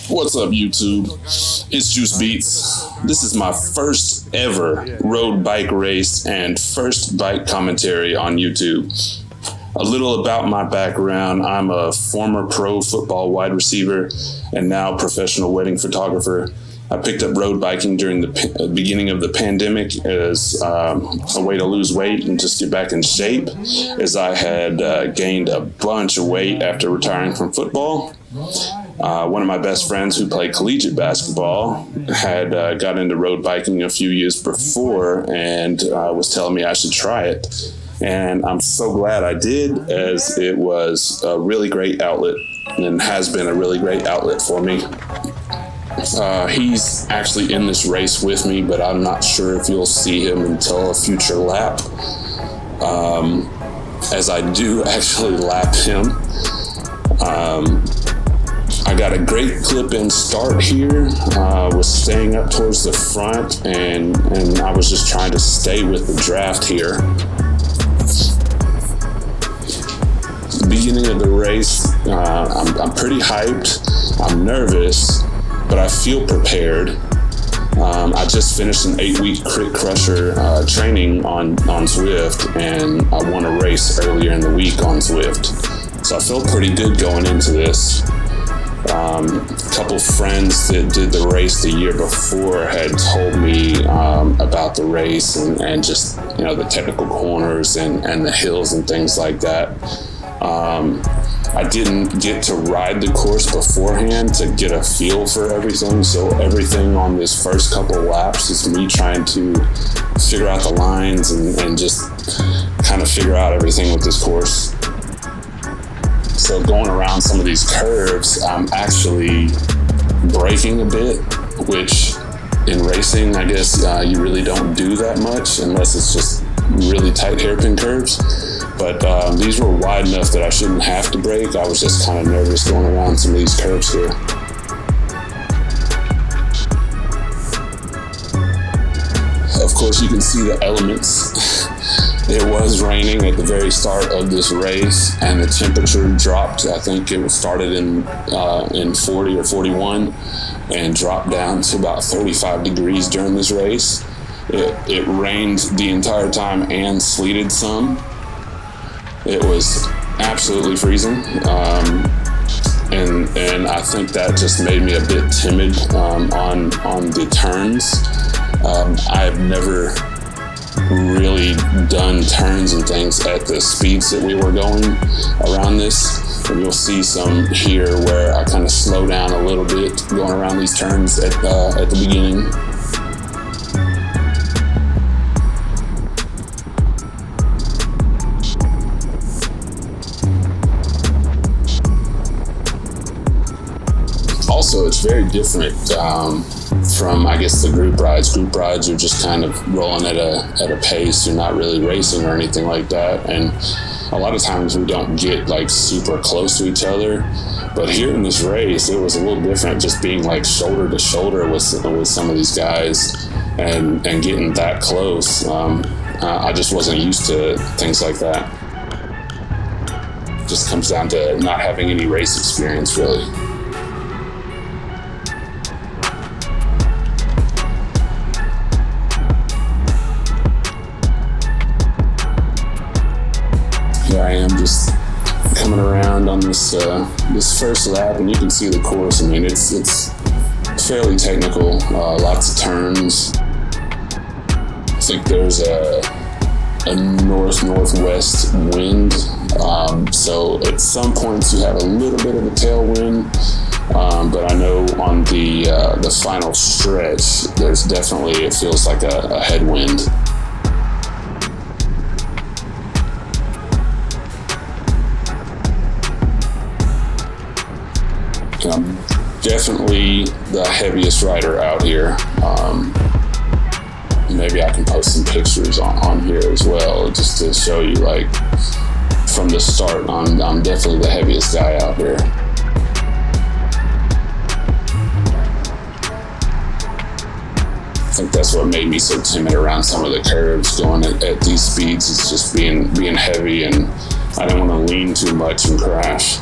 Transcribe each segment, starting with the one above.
What's up, YouTube? It's Juice Beats. This is my first ever road bike race and first bike commentary on YouTube. A little about my background. I'm a former pro football wide receiver and now professional wedding photographer. I picked up road biking during the beginning of the pandemic as a way to lose weight and just get back in shape, as I had gained a bunch of weight after retiring from football. One of my best friends who played collegiate basketball had got into road biking a few years before and was telling me I should try it. And I'm so glad I did, as it was a really great outlet and has been a really great outlet for me. He's actually in this race with me, but I'm not sure if you'll see him until a future lap, as I do actually lap him. I got a great clip-in start here, was staying up towards the front, and I was just trying to stay with the draft here. Beginning of the race, I'm pretty hyped. I'm nervous, but I feel prepared. I just finished an 8-week Crit Crusher training on Zwift, and I won a race earlier in the week on Zwift. So I felt pretty good going into this. A couple friends that did the race the year before had told me about the race and just, the technical corners and the hills and things like that. I didn't get to ride the course beforehand to get a feel for everything, so everything on this first couple laps is me trying to figure out the lines and just kind of figure out everything with this course. So going around some of these curves, I'm actually braking a bit, which in racing, I guess you really don't do that much unless it's just really tight hairpin curves. But these were wide enough that I shouldn't have to brake. I was just kind of nervous going around some of these curves here. Of course, you can see the elements. It was raining at the very start of this race, and the temperature dropped. I think it started in 40 or 41 and dropped down to about 35 degrees during this race. It rained the entire time and sleeted some. It was absolutely freezing, and I think that just made me a bit timid on the turns. I've never really done turns and things at the speeds that we were going around this, and you'll see some here where I kind of slow down a little bit going around these turns at the beginning. Also, it's very different from, I guess, the group rides. Group rides are just kind of rolling at a pace. You're not really racing or anything like that. And a lot of times we don't get like super close to each other. But here in this race, it was a little different, just being like shoulder to shoulder with some of these guys and getting that close. I just wasn't used to things like that. It just comes down to not having any race experience, really. Here I am just coming around on this first lap, and you can see the course. I mean, it's fairly technical, lots of turns. I think there's a north-northwest wind, so at some points you have a little bit of a tailwind, but I know on the final stretch, there's definitely, it feels like a headwind. I'm definitely the heaviest rider out here. Maybe I can post some pictures on here as well, just to show you, like, from the start, I'm definitely the heaviest guy out here. I think that's what made me so timid around some of the curves going at these speeds. It's just being heavy, and I don't want to lean too much and crash.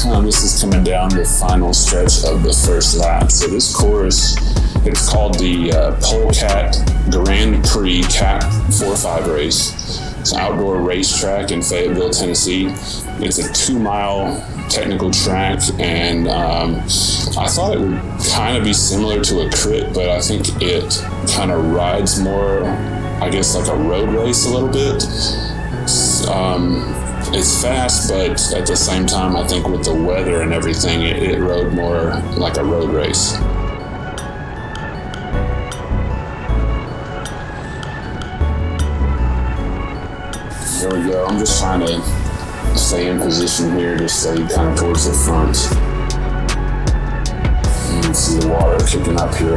This is coming down the final stretch of the first lap. So this course, it's called the Polecat Grand Prix Cat 4-5 race. It's an outdoor racetrack in Fayetteville, Tennessee. It's a 2-mile technical track, and I thought it would kind of be similar to a crit, but I think it kind of rides more, I guess, like a road race a little bit. It's fast, but at the same time, I think with the weather and everything, it rode more like a road race. Here we go. I'm just trying to stay in position here to stay kind of towards the front. You can see the water kicking up here.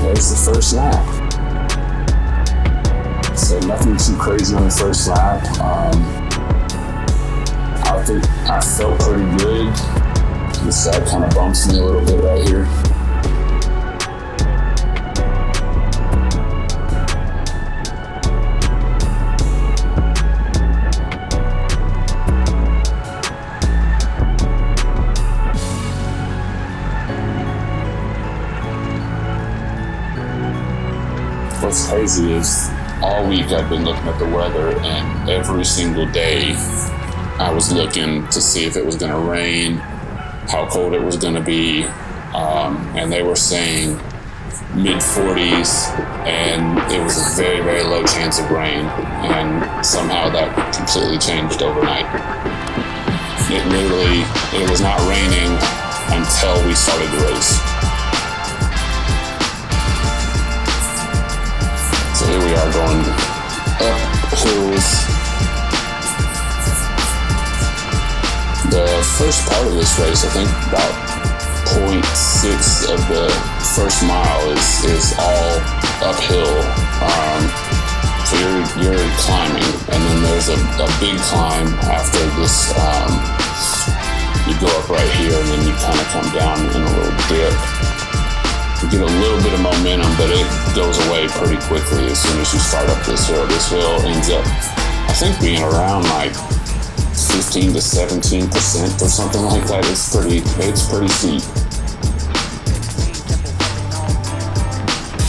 There's the first lap. So nothing too crazy on the first lap. I think I felt pretty good. This side kind of bumps me a little bit right here. What's crazy is all week I've been looking at the weather, and every single day I was looking to see if it was going to rain, how cold it was going to be, and they were saying mid-40s, and it was a very, very low chance of rain, and somehow that completely changed overnight. It was not raining until we started the race. So here we are going up hills. The first part of this race, I think about 0.6 of the first mile is all uphill. So you're climbing, and then there's a big climb after this. You go up right here, and then you kind of come down in a little dip. You get a little bit of momentum, but it goes away pretty quickly as soon as you start up this hill. This hill ends up, I think, being around like 15 to 17% or something like that. It's pretty steep.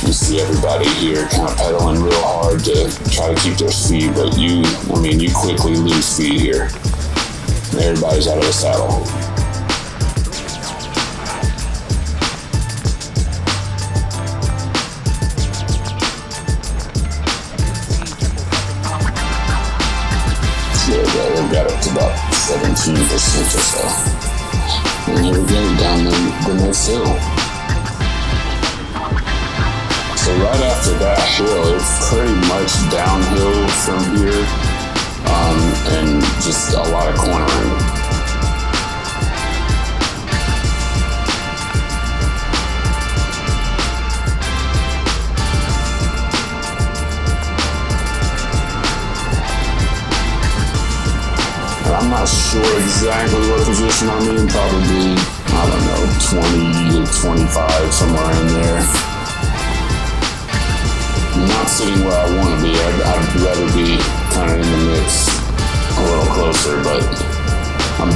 You see everybody here kind of pedaling real hard to try to keep their speed, but you quickly lose speed here. Everybody's out of the saddle. We got up to about 17% or so. And here we go, down the next hill. So right after that hill, it's pretty much downhill from here, and just a lot of cornering. I'm not sure exactly what position I'm in, probably, 20 to 25, somewhere in there. I'm not sitting where I want to be. I'd rather be kind of in the mix, a little closer, but I'm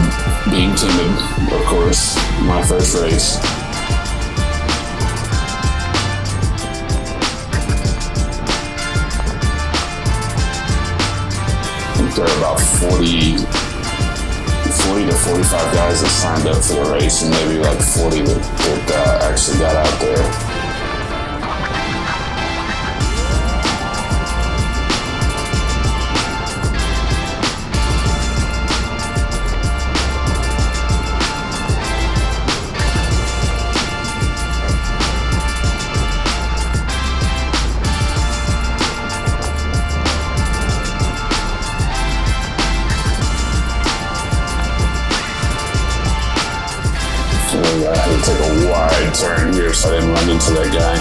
being timid, of course, my first race. I think there are about 40 to 45 guys that signed up for the race, and maybe like 40 that actually got out there. I had to take a wide turn here so I didn't run into that guy.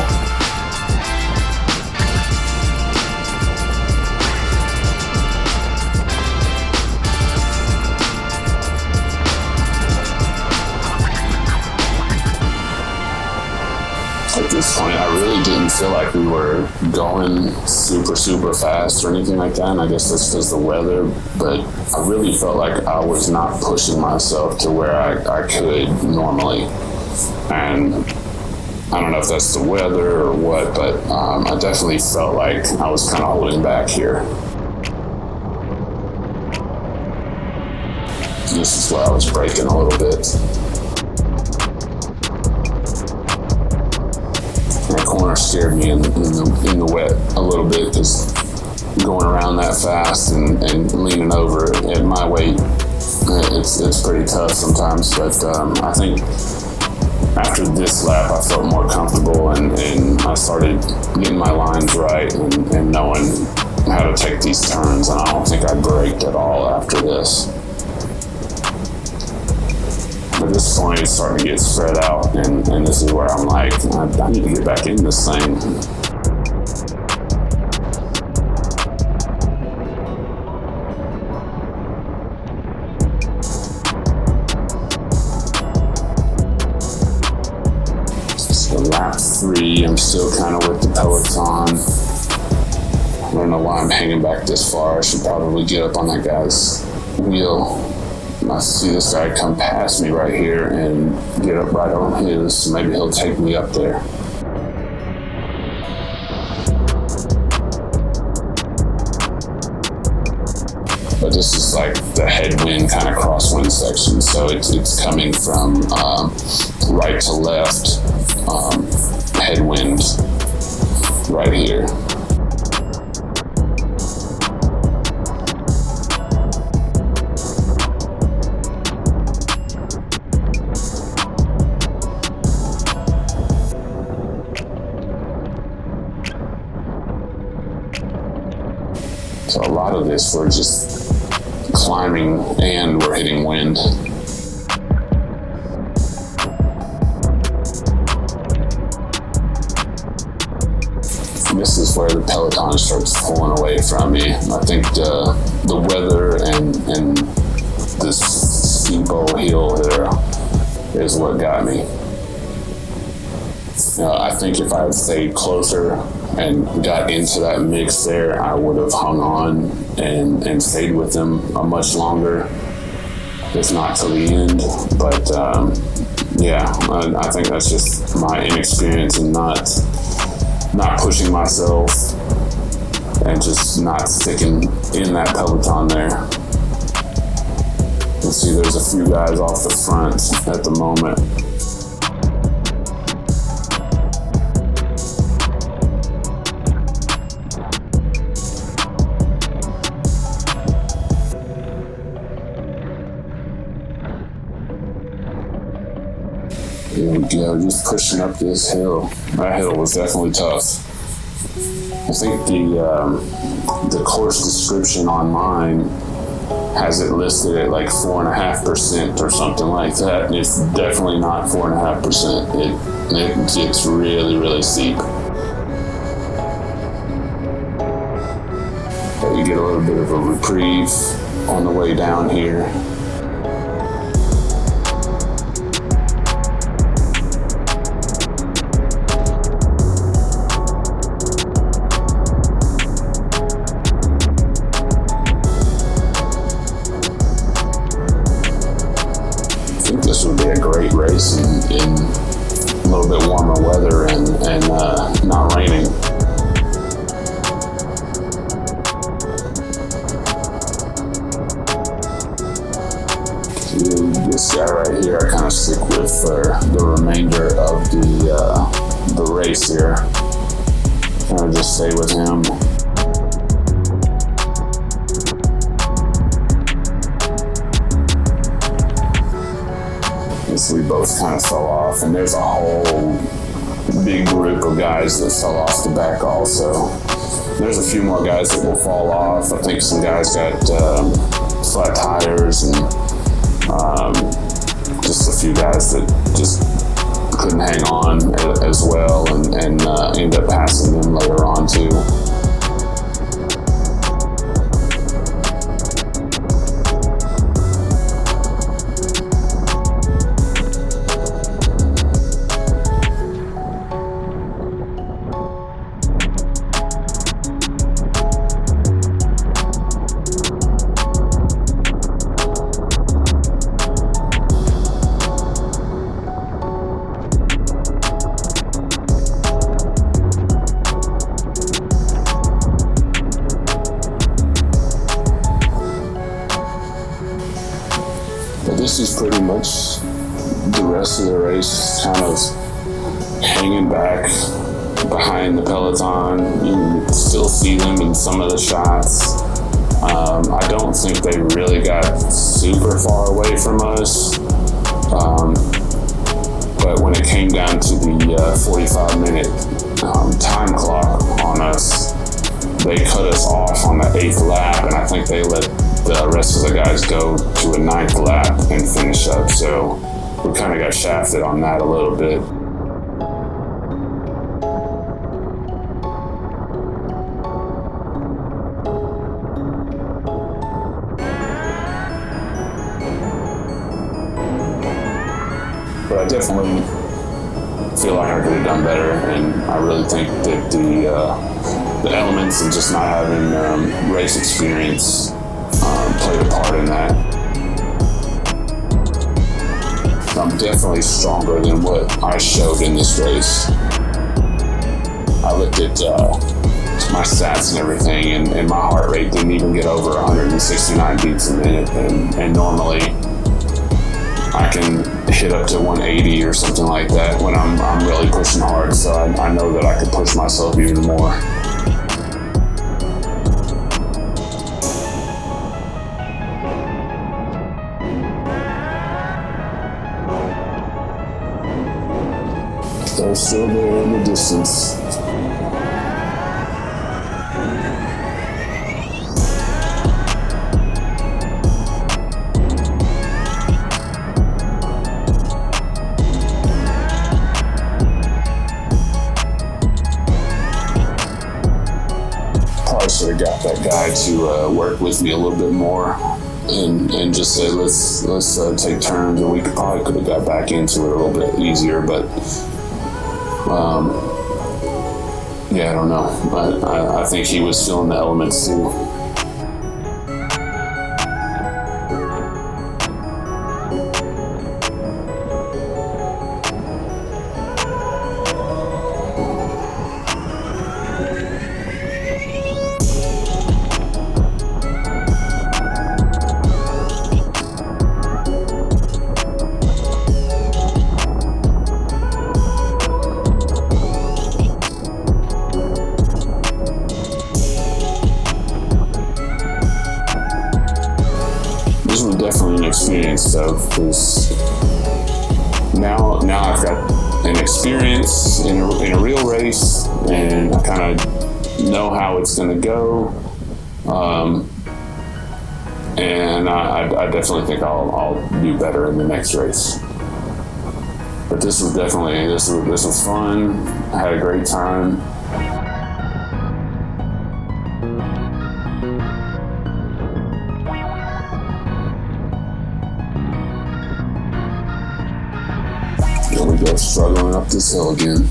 at this point, I really didn't feel like we were going super fast or anything like that. And I guess that's because the weather, but I really felt like I was not pushing myself to where I could normally. And I don't know if that's the weather or what, but I definitely felt like I was kind of holding back here. This is where I was braking a little bit. That corner scared me in the wet a little bit, because going around that fast and leaning over at my weight, it's pretty tough sometimes. But I think after this lap, I felt more comfortable and I started getting my lines right and knowing how to take these turns. And I don't think I braked at all after this. At this point, it's starting to get spread out, and this is where I'm like, I need to get back in this thing. So lap 3, I'm still kind of with the Peloton. I don't know why I'm hanging back this far. I should probably get up on that guy's wheel. I see this guy come past me right here and get up right on his, so maybe he'll take me up there. But this is like the headwind kind of crosswind section, so it's coming from right to left headwind right here. So a lot of this, we're just climbing and we're hitting wind. This is where the Peloton starts pulling away from me. I think the weather and this steep old hill here is what got me. I think if I had stayed closer and got into that mix there, I would have hung on and stayed with them a much longer, if not to the end. But yeah, I think that's just my inexperience and not pushing myself and just not sticking in that Peloton there. You see there's a few guys off the front at the moment. Here we go, just pushing up this hill. That hill was definitely tough. I think the course description on mine has it listed at like 4.5% or something like that. And it's definitely not 4.5%. It gets really steep. But you get a little bit of a reprieve on the way down here. This would be a great race in a little bit warmer weather and not raining. This guy right here, I kind of stick with for the remainder of the race here. Kind of just stay with him. We both kind of fell off, and there's a whole big group of guys that fell off the back also. There's a few more guys that will fall off. I think some guys got flat tires and just a few guys that just couldn't hang on as well and end up passing them later on too. is pretty much the rest of the race, kind of hanging back behind the peloton. You can still see them in some of the shots. I don't think they really got super far away from us. But when it came down to the 45-minute time clock on us, they cut us off on the 8th lap, and I think they let the rest of the guys go to a 9th lap and finish up. So we kind of got shafted on that a little bit. But I definitely feel like I could have done better, and I really think that the elements and just not having race experience played a part in that. I'm definitely stronger than what I showed in this race. I looked at my stats and everything, and my heart rate didn't even get over 169 beats a minute, and normally I can hit up to 180 or something like that when I'm really pushing hard, so I know that I could push myself even more. They're still there in the distance. Should have got that guy to work with me a little bit more and just say let's take turns, and we probably could have got back into it a little bit easier, but yeah, I don't know, but I think he was feeling the elements too. This was definitely an experience though, because now I've got an experience in a real race, and I kind of know how it's going to go, and I definitely think I'll do better in the next race. But this was definitely this was fun. I had a great time. Here we go, struggling up this hill again.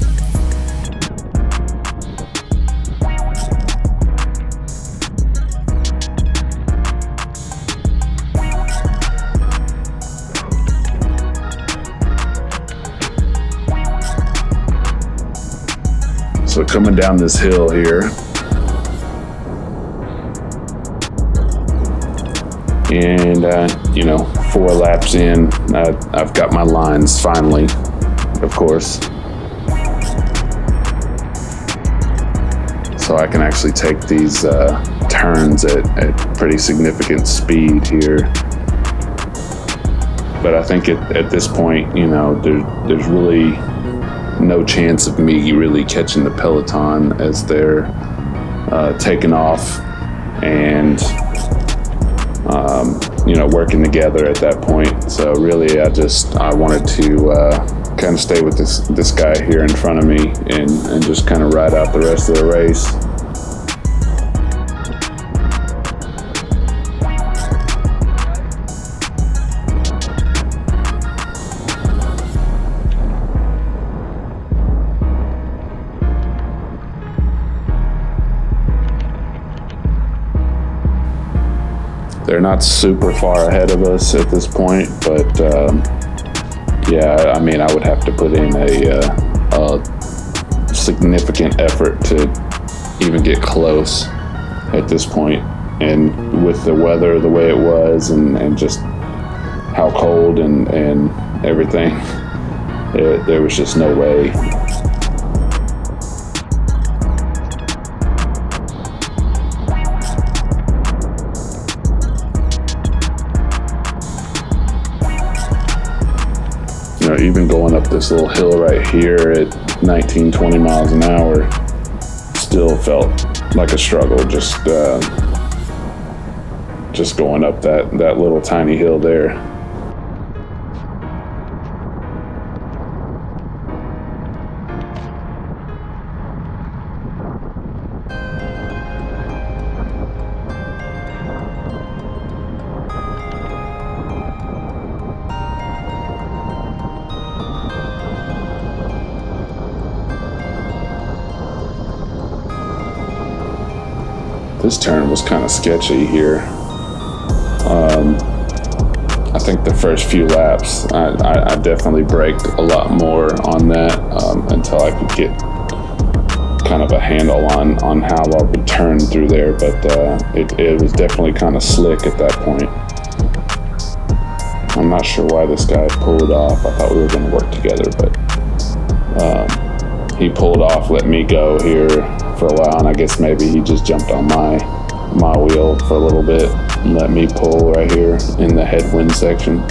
So coming down this hill here, and 4 laps in, I've got my lines finally, of course, so I can actually take these turns at pretty significant speed here. But I think at this point, there's really no chance of me really catching the peloton as they're taking off and working together at that point. So really I wanted to kind of stay with this guy here in front of me and just kind of ride out the rest of the race. They're not super far ahead of us at this point, but I would have to put in a significant effort to even get close at this point. And with the weather the way it was, and just how cold and everything. There was just no way. Even going up this little hill right here at 19, 20 miles an hour still felt like a struggle, just going up that little tiny hill there. This turn was kind of sketchy here. I think the first few laps, I definitely braked a lot more on that until I could get kind of a handle on how I would turn through there. But it was definitely kind of slick at that point. I'm not sure why this guy pulled off. I thought we were going to work together, but he pulled off, let me go here for a while, and I guess maybe he just jumped on my wheel for a little bit and let me pull right here in the headwind section.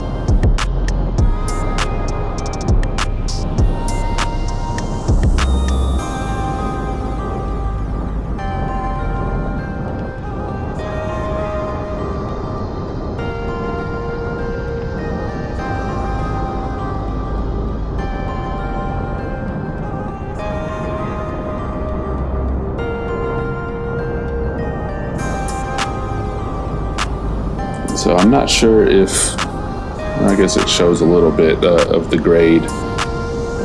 So I'm not sure if, I guess it shows a little bit of the grade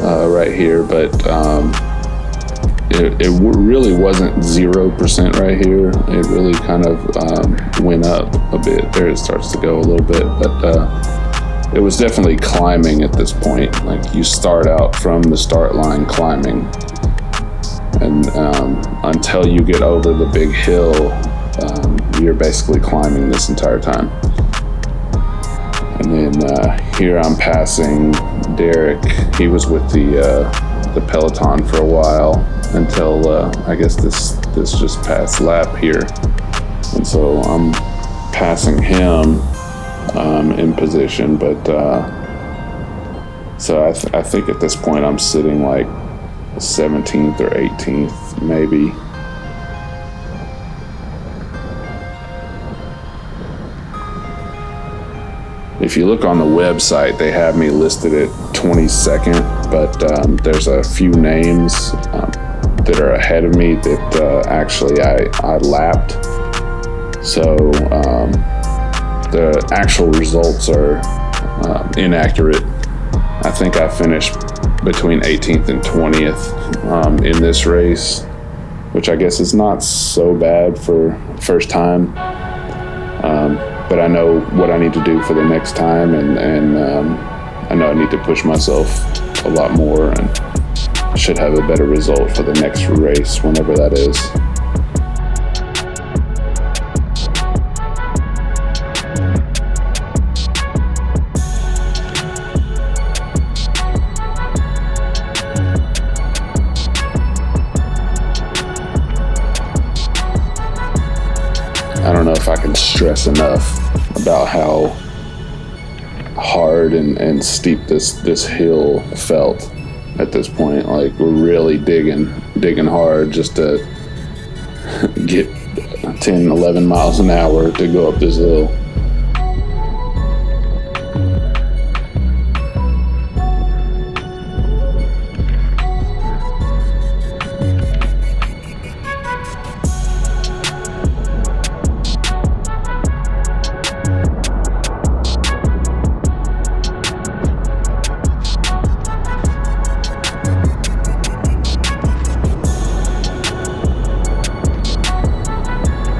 right here, but it really wasn't 0% right here. It really kind of went up a bit. There it starts to go a little bit, but it was definitely climbing at this point. Like, you start out from the start line climbing, and until you get over the big hill, you're basically climbing this entire time. And then here I'm passing Derek. He was with the Peloton for a while until I guess this just past lap here. And so I'm passing him in position, but so I think at this point I'm sitting like 17th or 18th maybe. If you look on the website, they have me listed at 22nd, but there's a few names that are ahead of me that actually I lapped. So the actual results are inaccurate. I think I finished between 18th and 20th in this race, which I guess is not so bad for first time. But I know what I need to do for the next time, and I know I need to push myself a lot more, and I should have a better result for the next race, whenever that is. I don't know if I can stress enough about how hard and steep this hill felt at this point. Like, we're really digging hard just to get 10, 11 miles an hour to go up this hill.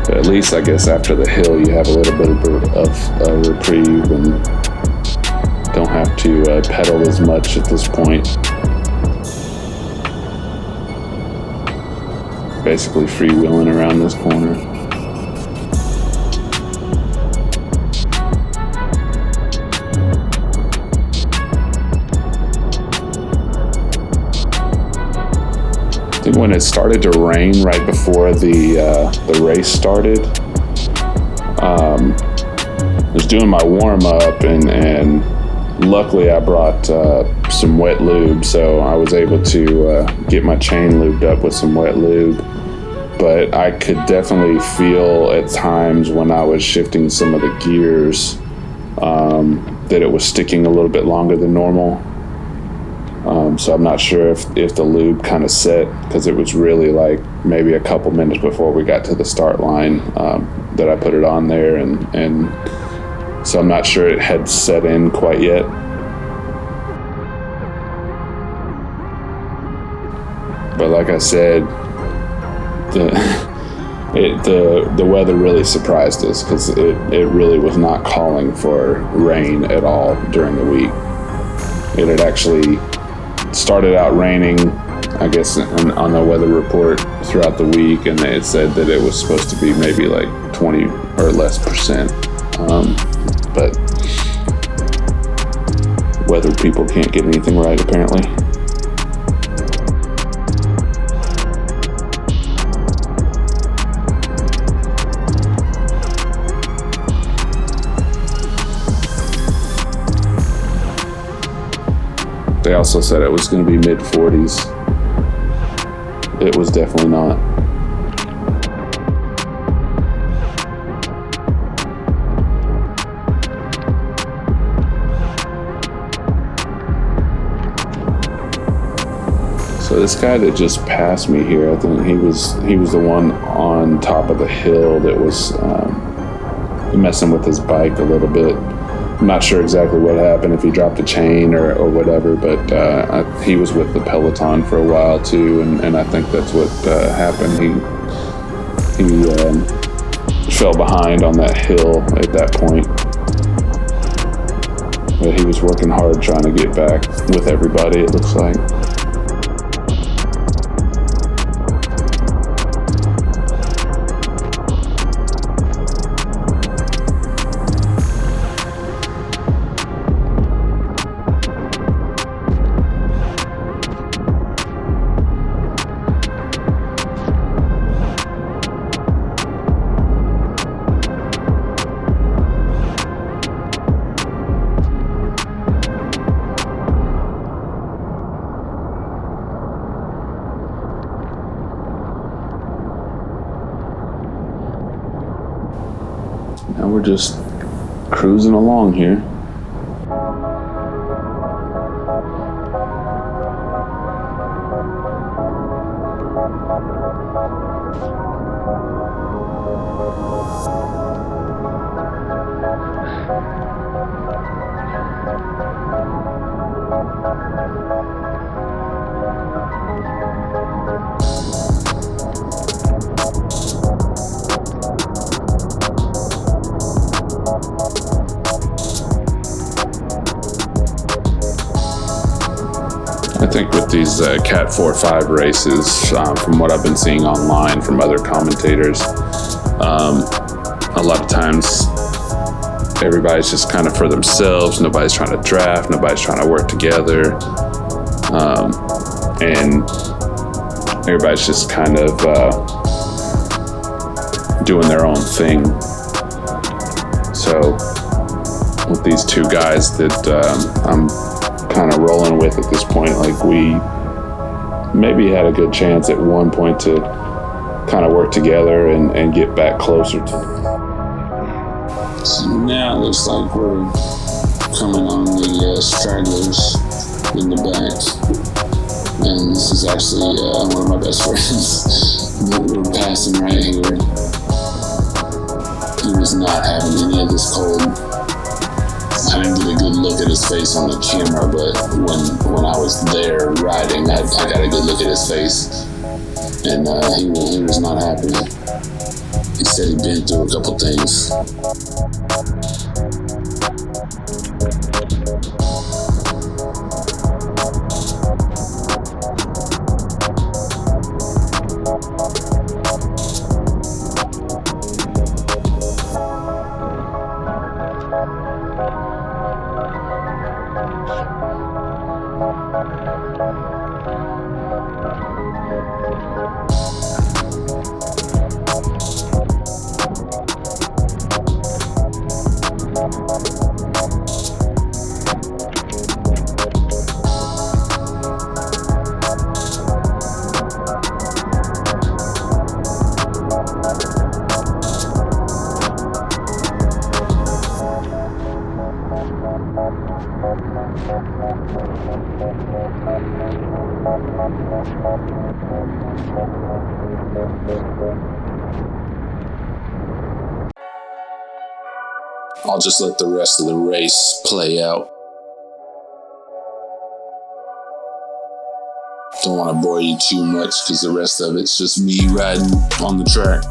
At least, I guess, after the hill, you have a little bit of reprieve and don't have to pedal as much at this point. Basically freewheeling around this corner. think when it started to rain right before the race started, I was doing my warm up, and luckily I brought some wet lube, so I was able to get my chain lubed up with some wet lube. But I could definitely feel at times when I was shifting some of the gears that it was sticking a little bit longer than normal. So I'm not sure if the lube kind of set, because it was really like maybe a couple minutes before we got to the start line that I put it on there, and so I'm not sure it had set in quite yet. But like I said, the weather really surprised us, because it really was not calling for rain at all during the week. It had actually started out raining, I guess, on the weather report throughout the week, and it said that it was supposed to be maybe like 20 or less %. But weather people can't get anything right, apparently. They also said it was going to be mid-40s. It was definitely not. So this guy that just passed me here, I think he was the one on top of the hill that was messing with his bike a little bit. I'm not sure exactly what happened, if he dropped a chain or whatever, but he was with the Peloton for a while too, and I think that's what happened. He fell behind on that hill at that point, but he was working hard trying to get back with everybody, it looks like. Now we're just cruising along here. I think with these Cat 4-5 races, from what I've been seeing online from other commentators, a lot of times everybody's just kind of for themselves. Nobody's trying to draft. Nobody's trying to work together. And everybody's just kind of doing their own thing. So with these two guys that I'm kind of rolling with at this point, like, we maybe had a good chance at one point to kind of work together and get back closer to. So now it looks like we're coming on the stragglers in the back, and this is actually one of my best friends that we're passing right here. He was not having any of this cold. I didn't get a good look at his face on the camera, but when I was there riding, I got a good look at his face, and he was not happy. He said he'd been through a couple things. I'll just let the rest of the race play out. Don't want to bore you too much because the rest of it's just me riding on the track.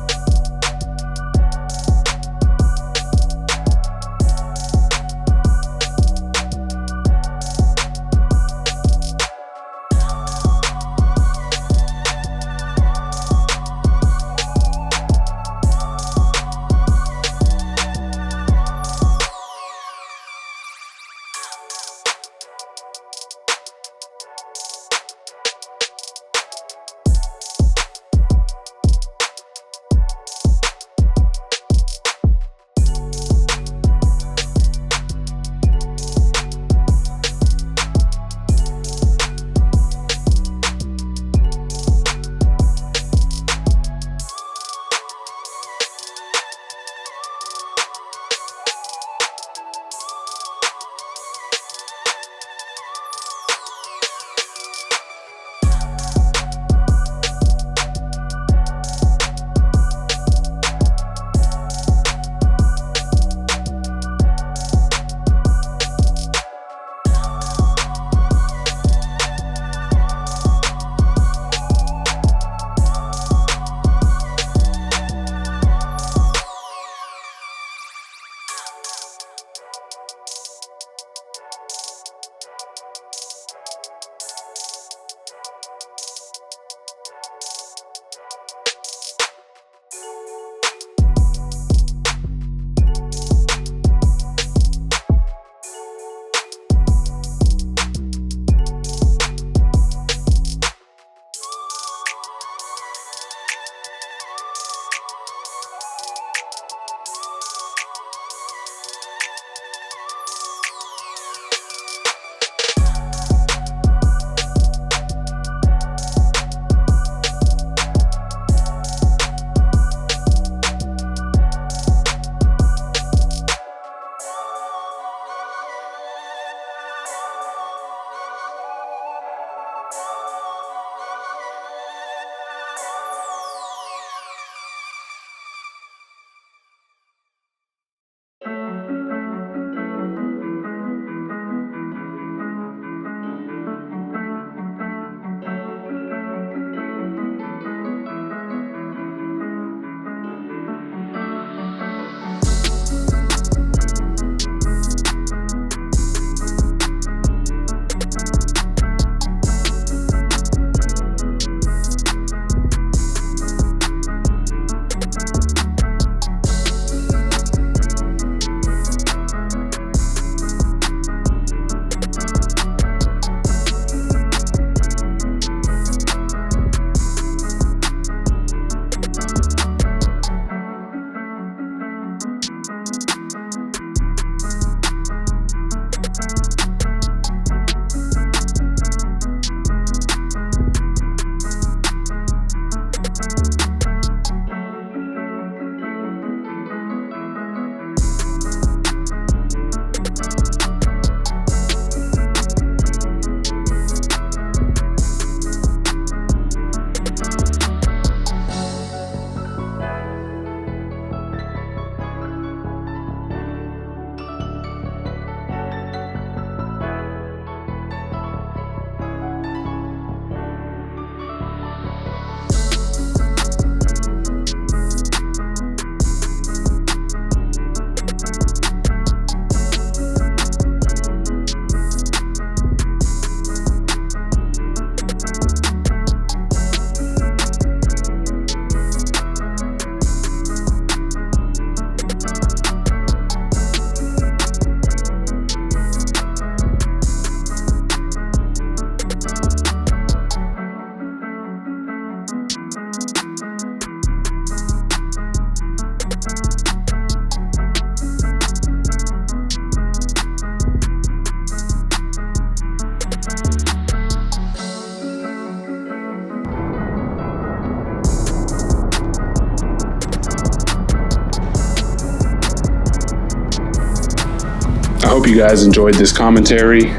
I hope you guys enjoyed this commentary.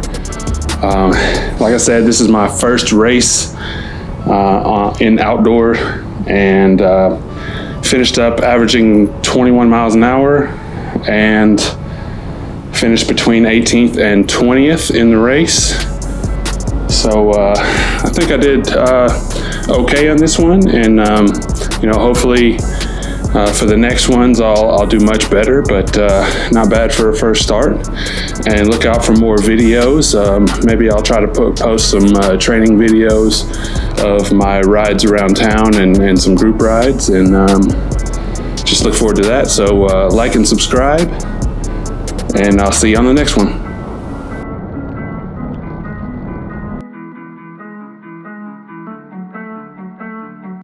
Like I said, this is my first race in outdoor, and finished up averaging 21 miles an hour and finished between 18th and 20th in the race. So I think I did okay on this one, and hopefully for the next ones I'll do much better, but not bad for a first start. And look out for more videos. Maybe I'll try to post some training videos of my rides around town and some group rides, and just look forward to that. So like and subscribe, and I'll see you on the next one.